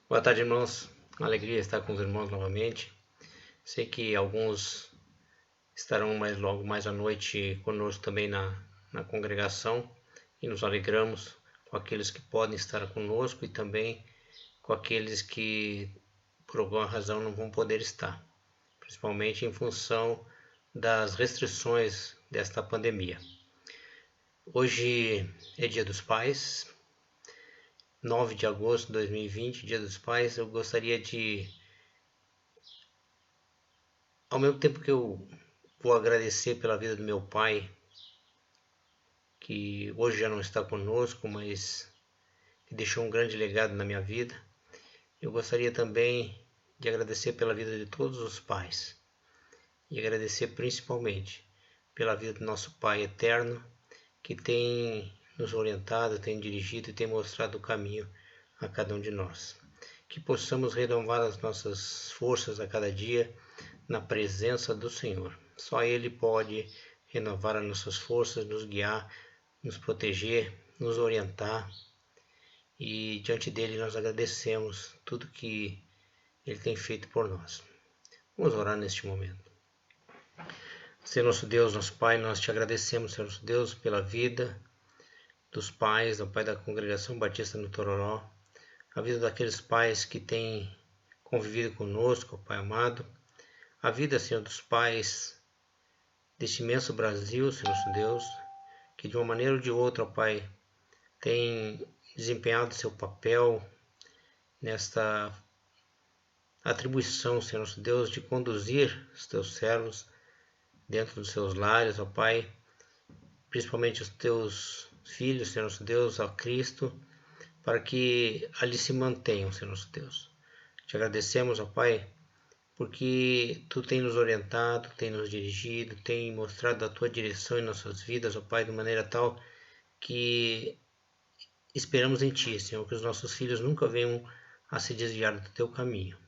Boa tarde, irmãos. Uma alegria estar com os irmãos novamente. Sei que alguns estarão logo mais à noite conosco também na congregação e nos alegramos com aqueles que podem estar conosco e também com aqueles que por alguma razão não vão poder estar, principalmente em função das restrições desta pandemia. Hoje é Dia dos Pais, 9 de agosto de 2020, Dia dos Pais. Eu gostaria de, ao mesmo tempo que eu vou agradecer pela vida do meu pai, que hoje já não está conosco, mas que deixou um grande legado na minha vida, eu gostaria também de agradecer pela vida de todos os pais e agradecer principalmente pela vida do nosso Pai eterno, que tem nos orientado, tem dirigido e tem mostrado o caminho a cada um de nós. Que possamos renovar as nossas forças a cada dia na presença do Senhor. Só Ele pode renovar as nossas forças, nos guiar, nos proteger, nos orientar. E diante dele nós agradecemos tudo que Ele tem feito por nós. Vamos orar neste momento. Senhor nosso Deus, nosso Pai, nós te agradecemos, Senhor nosso Deus, pela vida dos pais, do Pai da Congregação Batista no Tororó, a vida daqueles pais que têm convivido conosco, Pai amado, a vida, Senhor, dos pais deste imenso Brasil, Senhor nosso Deus, que de uma maneira ou de outra, Pai, tem desempenhado seu papel nesta atribuição, Senhor nosso Deus, de conduzir os teus servos dentro dos seus lares, ó Pai, principalmente os teus filhos, Senhor nosso Deus, ó Cristo, para que ali se mantenham, Senhor nosso Deus. Te agradecemos, ó Pai, porque Tu tem nos orientado, tem nos dirigido, tem mostrado a Tua direção em nossas vidas, ó Pai, de maneira tal que esperamos em Ti, Senhor, que os nossos filhos nunca venham a se desviar do Teu caminho.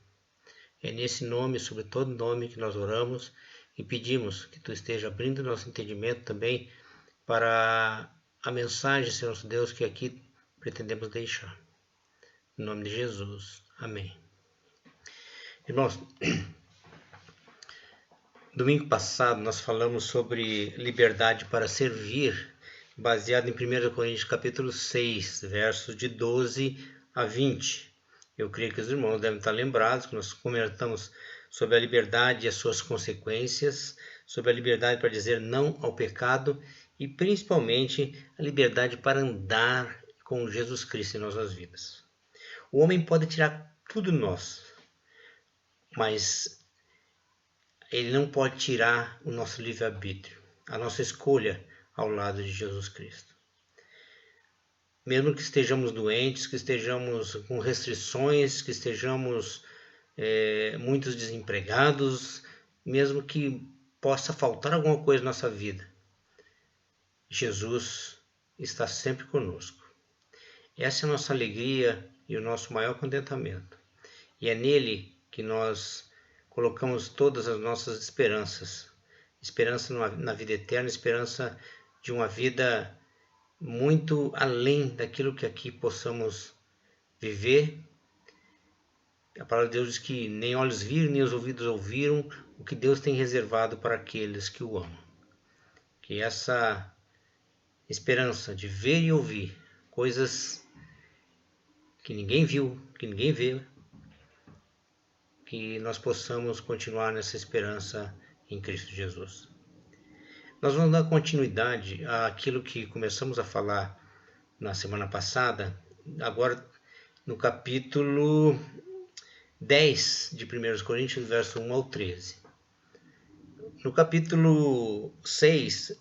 É nesse nome, sobre todo nome, que nós oramos e pedimos que Tu esteja abrindo nosso entendimento também para a mensagem, Senhor nosso Deus, que aqui pretendemos deixar. Em nome de Jesus. Amém. Irmãos, domingo passado nós falamos sobre liberdade para servir, baseado em 1 Coríntios capítulo 6, versos de 12 a 20. Eu creio que os irmãos devem estar lembrados que nós comentamos sobre a liberdade e as suas consequências, sobre a liberdade para dizer não ao pecado e principalmente a liberdade para andar com Jesus Cristo em nossas vidas. O homem pode tirar tudo de nós, mas ele não pode tirar o nosso livre-arbítrio, a nossa escolha ao lado de Jesus Cristo. Mesmo que estejamos doentes, que estejamos com restrições, que estejamos muitos desempregados, mesmo que possa faltar alguma coisa na nossa vida, Jesus está sempre conosco. Essa é a nossa alegria e o nosso maior contentamento. E é nele que nós colocamos todas as nossas esperanças. Esperança na vida eterna, esperança de uma vida muito além daquilo que aqui possamos viver. A palavra de Deus diz que nem olhos viram, nem os ouvidos ouviram o que Deus tem reservado para aqueles que o amam. Que essa esperança de ver e ouvir coisas que ninguém viu, que ninguém vê, que nós possamos continuar nessa esperança em Cristo Jesus. Nós vamos dar continuidade àquilo que começamos a falar na semana passada, agora no capítulo 10 de 1 Coríntios, verso 1 ao 13. No capítulo 6,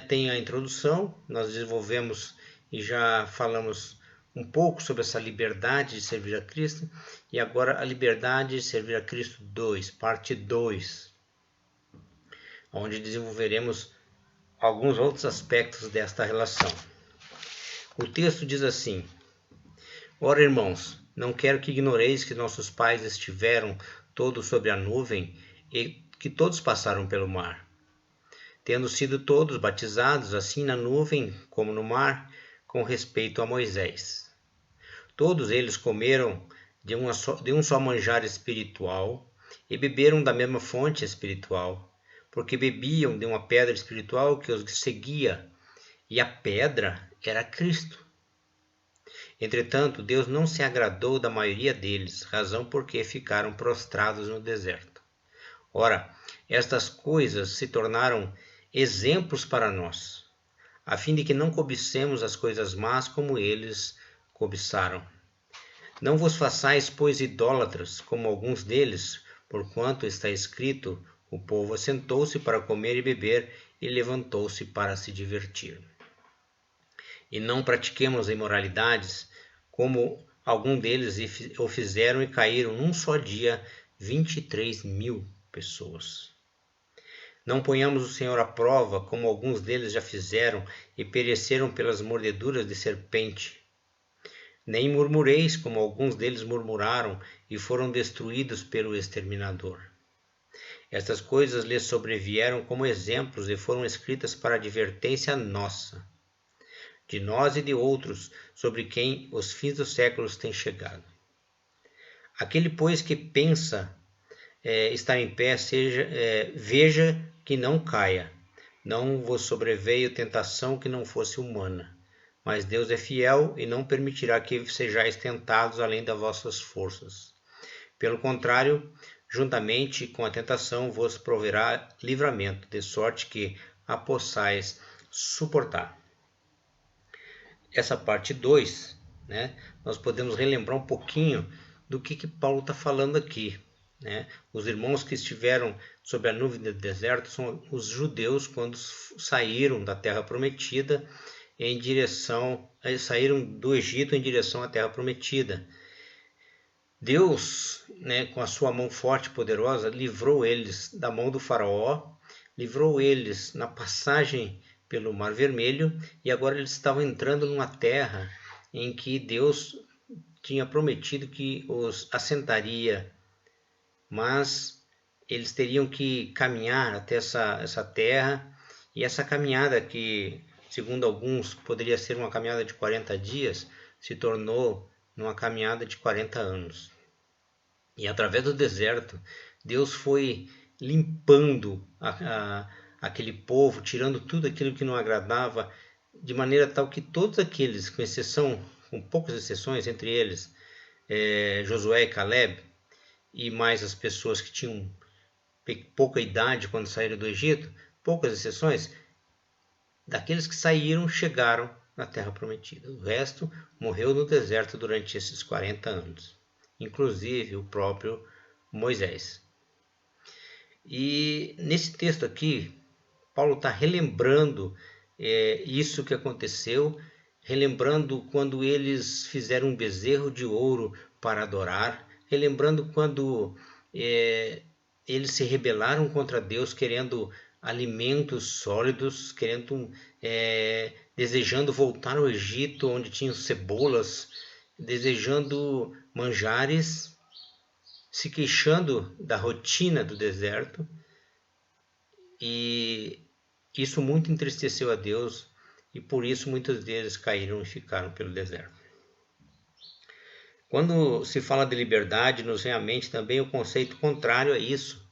tem a introdução, nós desenvolvemos e já falamos um pouco sobre essa liberdade de servir a Cristo, e agora a liberdade de servir a Cristo 2, parte 2, onde desenvolveremos alguns outros aspectos desta relação. O texto diz assim: Ora, irmãos, não quero que ignoreis que nossos pais estiveram todos sobre a nuvem e que todos passaram pelo mar, tendo sido todos batizados assim na nuvem como no mar, com respeito a Moisés. Todos eles comeram de um só manjar espiritual, e beberam da mesma fonte espiritual, porque bebiam de uma pedra espiritual que os seguia, e a pedra era Cristo. Entretanto, Deus não se agradou da maioria deles, razão porque ficaram prostrados no deserto. Ora, estas coisas se tornaram exemplos para nós, a fim de que não cobicemos as coisas más como eles cobiçaram. Não vos façais, pois, idólatras, como alguns deles, porquanto está escrito: o povo assentou-se para comer e beber, e levantou-se para se divertir. E não pratiquemos imoralidades, como algum deles o fizeram, e caíram num só dia 23.000 pessoas. Não ponhamos o Senhor à prova, como alguns deles já fizeram, e pereceram pelas mordeduras de serpente. Nem murmureis, como alguns deles murmuraram, e foram destruídos pelo exterminador. Estas coisas lhes sobrevieram como exemplos e foram escritas para advertência nossa, de nós e de outros, sobre quem os fins dos séculos têm chegado. Aquele, pois, que pensa estar em pé, veja que não caia. Não vos sobreveio tentação que não fosse humana, mas Deus é fiel e não permitirá que sejais tentados além das vossas forças. Pelo contrário, juntamente com a tentação vos proverá livramento, de sorte que a possais suportar. Essa parte 2, né, nós podemos relembrar um pouquinho do que Paulo está falando aqui. Né? Os irmãos que estiveram sob a nuvem do deserto são os judeus quando saíram da terra prometida saíram do Egito em direção à terra prometida. Deus, né, com a sua mão forte e poderosa, livrou eles da mão do faraó, livrou eles na passagem pelo Mar Vermelho, e agora eles estavam entrando numa terra em que Deus tinha prometido que os assentaria, mas eles teriam que caminhar até essa terra, e essa caminhada, que segundo alguns poderia ser uma caminhada de 40 dias, se tornou numa caminhada de 40 anos. E através do deserto, Deus foi limpando aquele povo, tirando tudo aquilo que não agradava, de maneira tal que todos aqueles, com poucas exceções, entre eles Josué e Caleb, e mais as pessoas que tinham pouca idade quando saíram do Egito, poucas exceções, daqueles que saíram, chegaram na terra prometida. O resto morreu no deserto durante esses 40 anos, inclusive o próprio Moisés. E nesse texto aqui, Paulo está relembrando isso que aconteceu, relembrando quando eles fizeram um bezerro de ouro para adorar, relembrando quando eles se rebelaram contra Deus, querendo alimentos sólidos, desejando voltar ao Egito, onde tinham cebolas, desejando manjares, se queixando da rotina do deserto, e isso muito entristeceu a Deus, e por isso muitos deles caíram e ficaram pelo deserto. Quando se fala de liberdade, nos vem à mente também o conceito contrário a isso,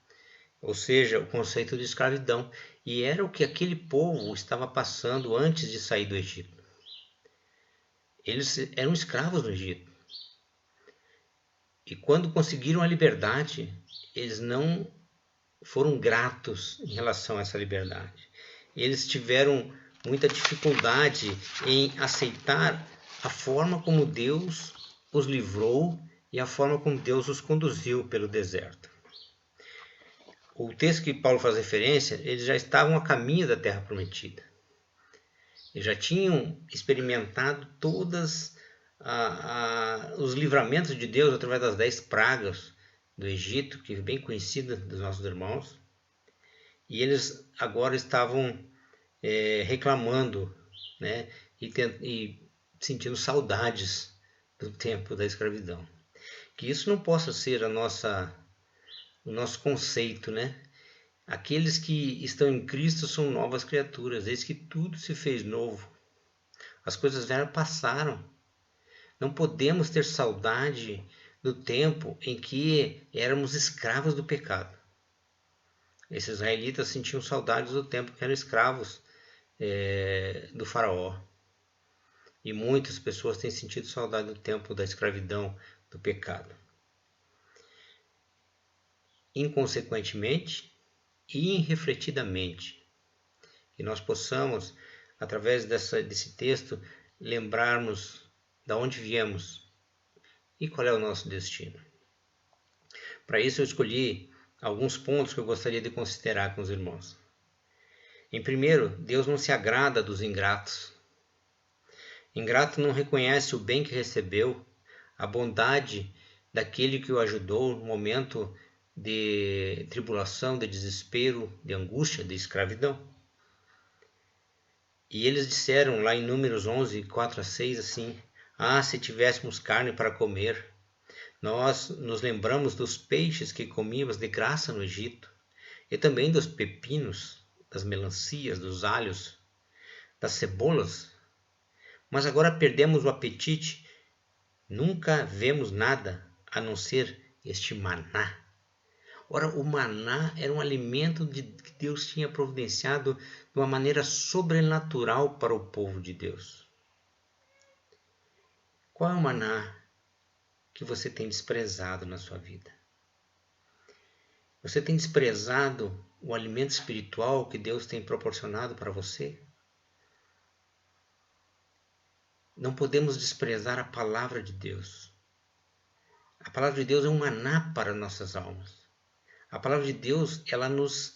ou seja, o conceito de escravidão, e era o que aquele povo estava passando antes de sair do Egito. Eles eram escravos no Egito. E quando conseguiram a liberdade, eles não foram gratos em relação a essa liberdade. Eles tiveram muita dificuldade em aceitar a forma como Deus os livrou e a forma como Deus os conduziu pelo deserto. O texto que Paulo faz referência, eles já estavam a caminho da terra prometida. Eles já tinham experimentado todas os livramentos de Deus através das 10 pragas do Egito, que é bem conhecida dos nossos irmãos, e eles agora estavam reclamando, né, e sentindo saudades do tempo da escravidão. Que isso não possa ser o nosso conceito, né? Aqueles que estão em Cristo são novas criaturas, eis que tudo se fez novo. As coisas velhas passaram. Não podemos ter saudade do tempo em que éramos escravos do pecado. Esses israelitas sentiam saudades do tempo que eram escravos do faraó. E muitas pessoas têm sentido saudade do tempo da escravidão, do pecado. Inconsequentemente e irrefletidamente, que nós possamos, através desse texto, lembrarmos de onde viemos e qual é o nosso destino. Para isso eu escolhi alguns pontos que eu gostaria de considerar com os irmãos. Em primeiro, Deus não se agrada dos ingratos. Ingrato não reconhece o bem que recebeu, a bondade daquele que o ajudou no momento de tribulação, de desespero, de angústia, de escravidão. E eles disseram lá em Números 11, 4 a 6 assim: Ah, se tivéssemos carne para comer! Nós nos lembramos dos peixes que comíamos de graça no Egito, e também dos pepinos, das melancias, dos alhos, das cebolas. Mas agora perdemos o apetite, nunca vemos nada a não ser este maná. Ora, o maná era um alimento que Deus tinha providenciado de uma maneira sobrenatural para o povo de Deus. Qual é o maná que você tem desprezado na sua vida? Você tem desprezado o alimento espiritual que Deus tem proporcionado para você? Não podemos desprezar a palavra de Deus. A palavra de Deus é um maná para nossas almas. A palavra de Deus, ela nos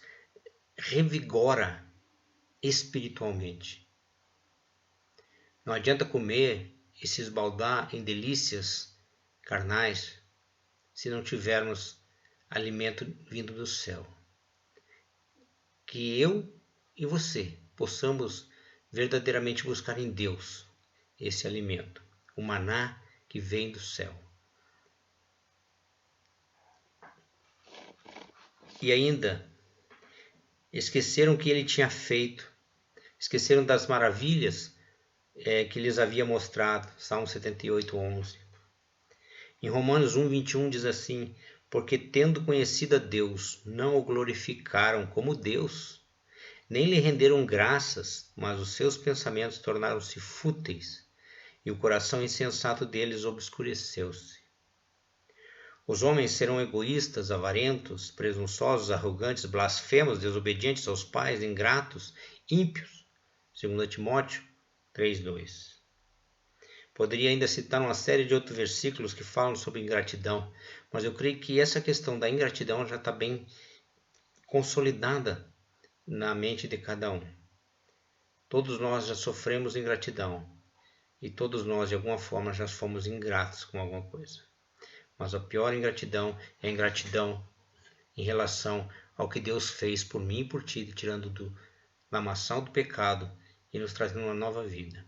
revigora espiritualmente. Não adianta comer e se esbaldar em delícias carnais se não tivermos alimento vindo do céu. Que eu e você possamos verdadeiramente buscar em Deus esse alimento, o maná que vem do céu. E ainda, esqueceram o que ele tinha feito, esqueceram das maravilhas que lhes havia mostrado. Salmo 78, 11. Em Romanos 1, 21 diz assim: Porque tendo conhecido a Deus, não o glorificaram como Deus, nem lhe renderam graças, mas os seus pensamentos tornaram-se fúteis, e o coração insensato deles obscureceu-se. Os homens serão egoístas, avarentos, presunçosos, arrogantes, blasfemos, desobedientes aos pais, ingratos, ímpios. 2 Timóteo 3:2. Poderia ainda citar uma série de outros versículos que falam sobre ingratidão, mas eu creio que essa questão da ingratidão já está bem consolidada na mente de cada um. Todos nós já sofremos ingratidão e todos nós de alguma forma já fomos ingratos com alguma coisa. Mas a pior ingratidão é a ingratidão em relação ao que Deus fez por mim e por ti, tirando do lamaçal do pecado e nos trazendo uma nova vida.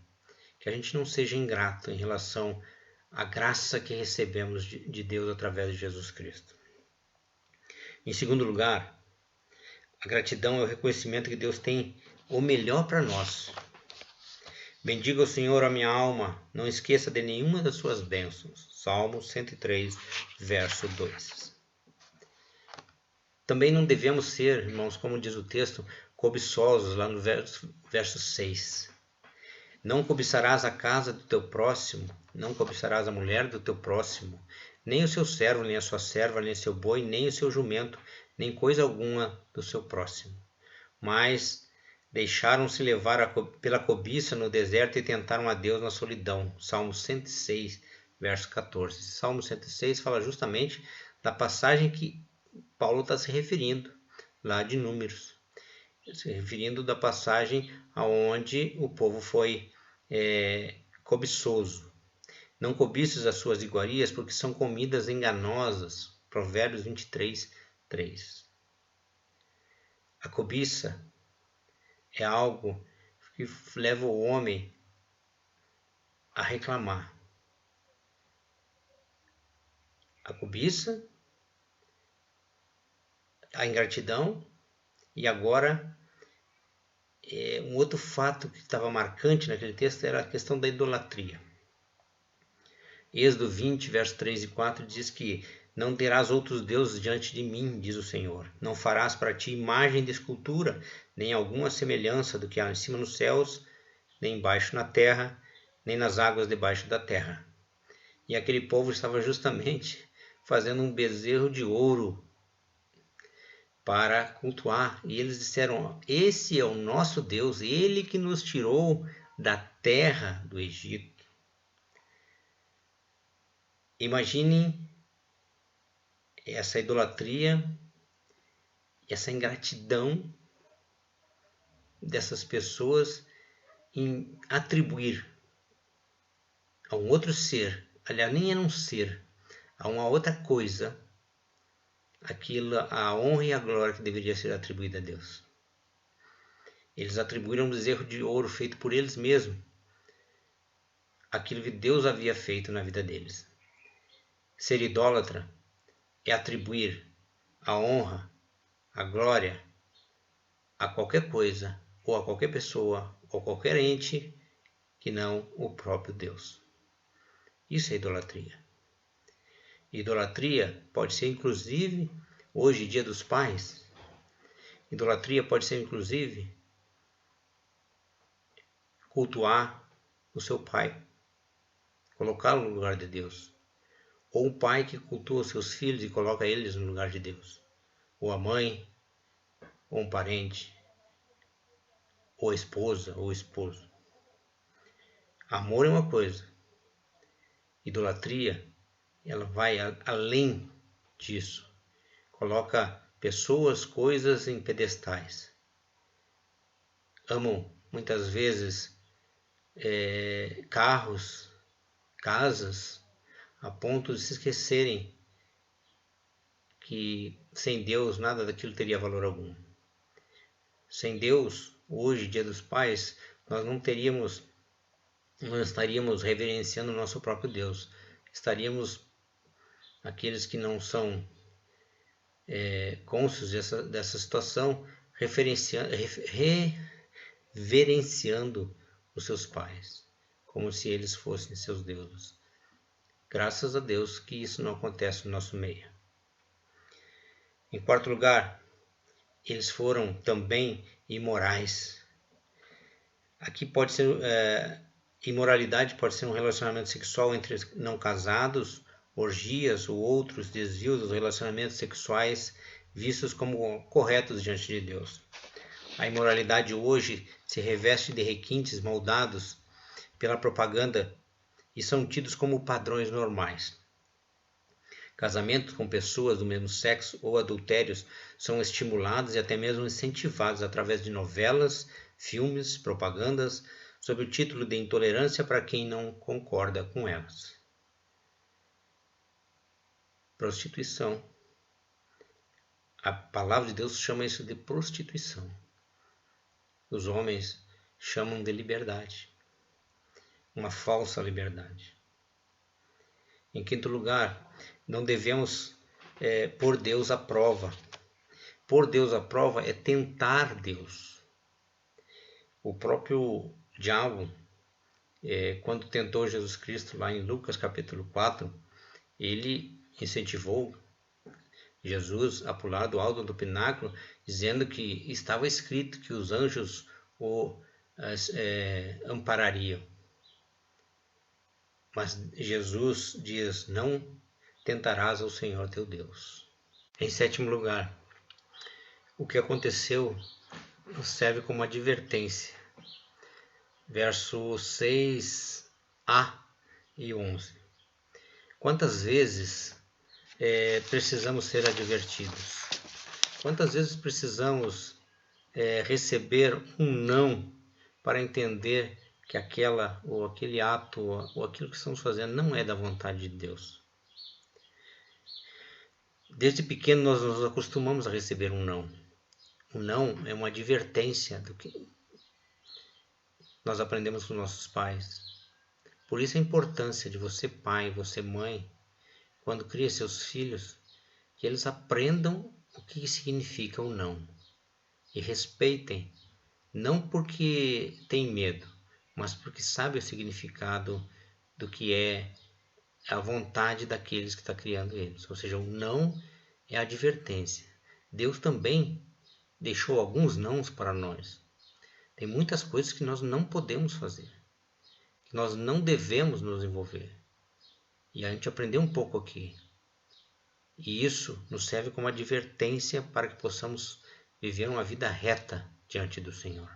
Que a gente não seja ingrato em relação à graça que recebemos de Deus através de Jesus Cristo. Em segundo lugar, a gratidão é o reconhecimento que Deus tem o melhor para nós. Bendiga o Senhor a minha alma, não esqueça de nenhuma das suas bênçãos. Salmo 103, verso 2. Também não devemos ser, irmãos, como diz o texto, cobiçosos, lá no verso 6. Não cobiçarás a casa do teu próximo, não cobiçarás a mulher do teu próximo, nem o seu servo, nem a sua serva, nem o seu boi, nem o seu jumento, nem coisa alguma do seu próximo. Mas deixaram-se levar pela cobiça no deserto e tentaram a Deus na solidão. Salmo 106, verso 14. Salmo 106 fala justamente da passagem que Paulo está se referindo, lá de Números. Se referindo da passagem onde o povo foi cobiçoso. Não cobiças as suas iguarias, porque são comidas enganosas. Provérbios 23, 3. A cobiça é algo que leva o homem a reclamar. A cobiça, a ingratidão e agora um outro fato que estava marcante naquele texto era a questão da idolatria. Êxodo 20, versos 3 e 4 diz que não terás outros deuses diante de mim, diz o Senhor. Não farás para ti imagem de escultura, nem alguma semelhança do que há em cima nos céus, nem embaixo na terra, nem nas águas debaixo da terra. E aquele povo estava justamente fazendo um bezerro de ouro para cultuar. E eles disseram: esse é o nosso Deus, ele que nos tirou da terra do Egito. Imaginem essa idolatria, essa ingratidão dessas pessoas em atribuir a um outro ser, aliás, nem era um ser, a uma outra coisa, aquilo, a honra e a glória que deveria ser atribuída a Deus. Eles atribuíram um bezerro de ouro feito por eles mesmos, aquilo que Deus havia feito na vida deles. Ser idólatra é atribuir a honra, a glória a qualquer coisa, ou a qualquer pessoa, ou qualquer ente, que não o próprio Deus. Isso é idolatria. Idolatria pode ser inclusive, hoje, Dia dos Pais, idolatria pode ser inclusive cultuar o seu pai, colocá-lo no lugar de Deus. Ou um pai que cultua os seus filhos e coloca eles no lugar de Deus. Ou a mãe, ou um parente, ou a esposa, ou o esposo. Amor é uma coisa. Idolatria, ela vai além disso. Coloca pessoas, coisas em pedestais. Amam muitas vezes carros, casas, a ponto de se esquecerem que sem Deus nada daquilo teria valor algum. Sem Deus, hoje, Dia dos Pais, nós não estaríamos reverenciando o nosso próprio Deus. Estaríamos, aqueles que não são cônscios dessa situação, reverenciando os seus pais, como se eles fossem seus deuses. Graças a Deus que isso não acontece no nosso meio. Em quarto lugar, eles foram também imorais. Aqui pode ser imoralidade, pode ser um relacionamento sexual entre não casados, orgias ou outros desvios dos relacionamentos sexuais vistos como corretos diante de Deus. A imoralidade hoje se reveste de requintes moldados pela propaganda e são tidos como padrões normais. Casamentos com pessoas do mesmo sexo ou adultérios são estimulados e até mesmo incentivados através de novelas, filmes, propagandas, sob o título de intolerância para quem não concorda com elas. Prostituição. A palavra de Deus chama isso de prostituição. Os homens chamam de liberdade. Uma falsa liberdade. Em quinto lugar, não devemos pôr Deus à prova. Pôr Deus à prova é tentar Deus. O próprio diabo, quando tentou Jesus Cristo lá em Lucas capítulo 4, ele incentivou Jesus a pular do alto do pináculo, dizendo que estava escrito que os anjos o amparariam. Mas Jesus diz: não tentarás ao Senhor teu Deus. Em sétimo lugar, o que aconteceu serve como advertência. Versos 6a e 11. Quantas vezes precisamos ser advertidos? Quantas vezes precisamos receber um não para entender que aquela ou aquele ato ou aquilo que estamos fazendo não é da vontade de Deus? Desde pequeno nós nos acostumamos a receber um não. O não é uma advertência do que nós aprendemos com nossos pais. Por isso a importância de você pai, você mãe, quando cria seus filhos, que eles aprendam o que significa o não e respeitem, não porque tem medo, mas porque sabe o significado do que é a vontade daqueles que está criando eles. Ou seja, o não é a advertência. Deus também deixou alguns nãos para nós. Tem muitas coisas que nós não podemos fazer, que nós não devemos nos envolver. E a gente aprendeu um pouco aqui. E isso nos serve como advertência para que possamos viver uma vida reta diante do Senhor.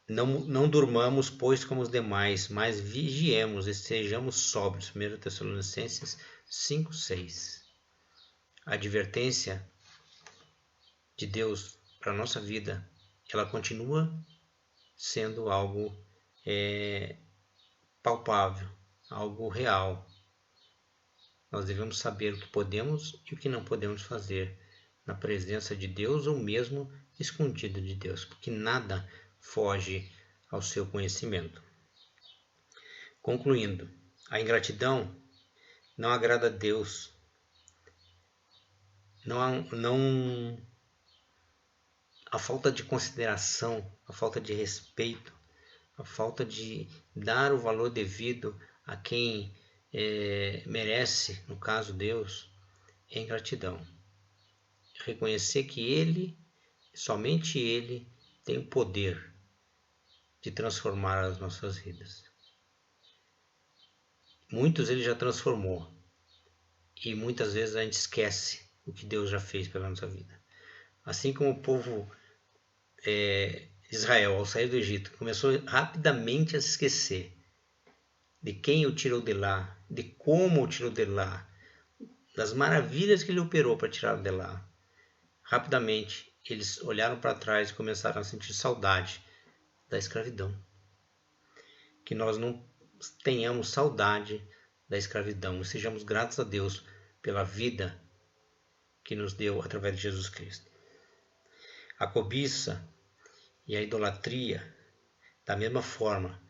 Não durmamos, pois, como os demais, mas vigiemos e sejamos sóbrios. 1 Tessalonicenses 5:6. A advertência de Deus para a nossa vida, ela continua sendo algo palpável, algo real. Nós devemos saber o que podemos e o que não podemos fazer na presença de Deus ou mesmo escondido de Deus, porque nada foge ao seu conhecimento. Concluindo, a ingratidão não agrada a Deus. A falta de consideração, a falta de respeito, a falta de dar o valor devido a quem merece, no caso Deus, é ingratidão. Reconhecer que Ele, somente Ele, tem o poder de transformar as nossas vidas. Muitos Ele já transformou e muitas vezes a gente esquece o que Deus já fez pela nossa vida. Assim como o povo Israel, ao sair do Egito, começou rapidamente a se esquecer de quem o tirou de lá, de como o tirou de lá, das maravilhas que ele operou para tirá-lo de lá. Rapidamente, eles olharam para trás e começaram a sentir saudade da escravidão. Que nós não tenhamos saudade da escravidão e sejamos gratos a Deus pela vida que nos deu através de Jesus Cristo. A cobiça e a idolatria, da mesma forma,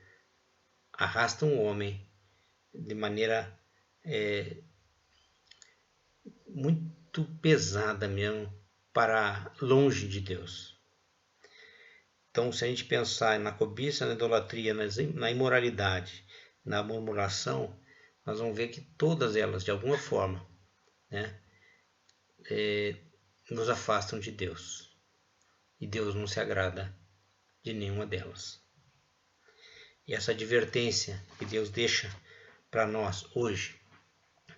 arrastam o homem de maneira muito pesada mesmo para longe de Deus. Então, se a gente pensar na cobiça, na idolatria, na imoralidade, na murmuração, nós vamos ver que todas elas, de alguma forma, nos afastam de Deus. E Deus não se agrada de nenhuma delas. E essa advertência que Deus deixa para nós hoje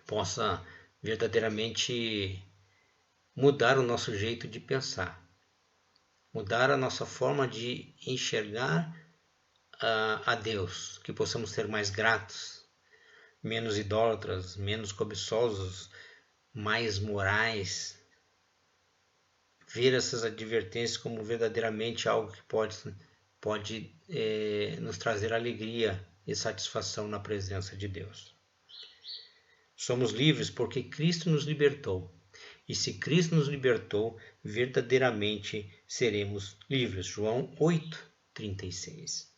possa verdadeiramente mudar o nosso jeito de pensar, mudar a nossa forma de enxergar a Deus, que possamos ser mais gratos, menos idólatras, menos cobiçosos, mais morais, ver essas advertências como verdadeiramente algo que pode nos trazer alegria e satisfação na presença de Deus. Somos livres porque Cristo nos libertou. E se Cristo nos libertou, verdadeiramente seremos livres. João 8:36.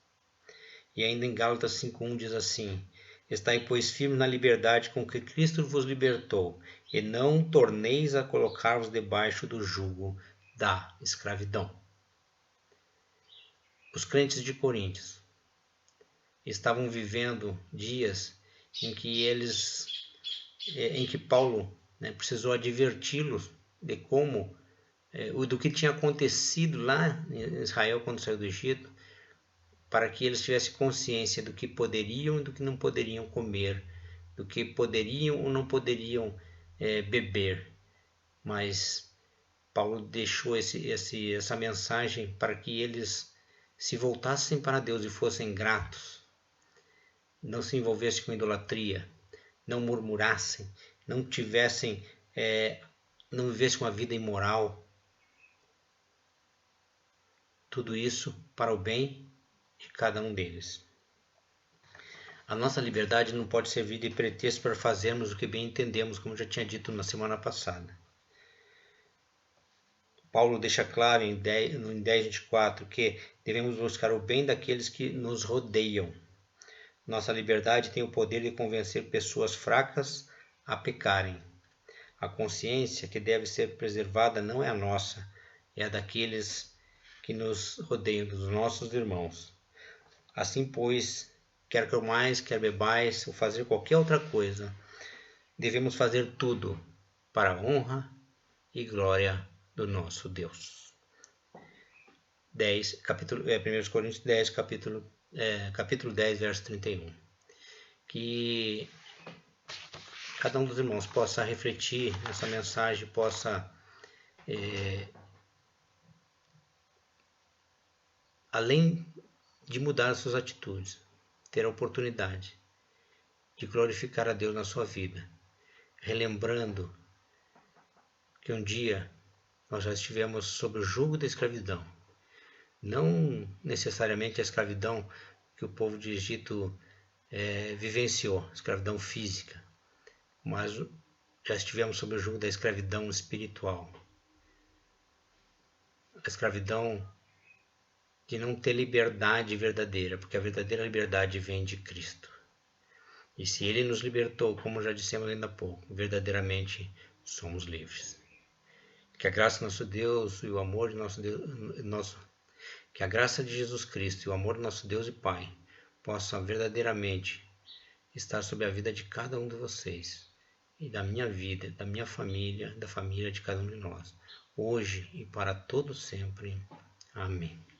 E ainda em Gálatas 5:1 diz assim: Estai, pois, firmes na liberdade com que Cristo vos libertou, e não torneis a colocar-vos debaixo do jugo da escravidão. Os crentes de Coríntios estavam vivendo dias em que Paulo precisou adverti-los de como, do que tinha acontecido lá em Israel quando saiu do Egito, para que eles tivessem consciência do que poderiam e do que não poderiam comer, do que poderiam ou não poderiam beber. Mas Paulo deixou essa mensagem para que eles se voltassem para Deus e fossem gratos, não se envolvessem com idolatria, não murmurassem, não vivessem uma vida imoral. Tudo isso para o bem de cada um deles. A nossa liberdade não pode servir de pretexto para fazermos o que bem entendemos, como já tinha dito na semana passada. Paulo deixa claro em 10:24 que devemos buscar o bem daqueles que nos rodeiam. Nossa liberdade tem o poder de convencer pessoas fracas a pecarem. A consciência que deve ser preservada não é a nossa, é a daqueles que nos rodeiam, dos nossos irmãos. Assim, pois, quer comais, quer bebais, ou fazer qualquer outra coisa, devemos fazer tudo para a honra e glória do nosso Deus. 1 Coríntios 10, capítulo 10, verso 31. Que cada um dos irmãos possa refletir nessa mensagem, possa, além de mudar as suas atitudes, ter a oportunidade de glorificar a Deus na sua vida, relembrando que um dia nós já estivemos sob o jugo da escravidão. Não necessariamente a escravidão que o povo de Egito vivenciou, escravidão física, mas já estivemos sob o jugo da escravidão espiritual. A escravidão de não ter liberdade verdadeira, porque a verdadeira liberdade vem de Cristo. E se Ele nos libertou, como já dissemos ainda há pouco, verdadeiramente somos livres. Que a graça do nosso Deus e o amor de nosso Deus, que a graça de Jesus Cristo e o amor do nosso Deus e Pai possa verdadeiramente estar sobre a vida de cada um de vocês e da minha vida, da minha família, da família de cada um de nós, hoje e para todo sempre. Amém.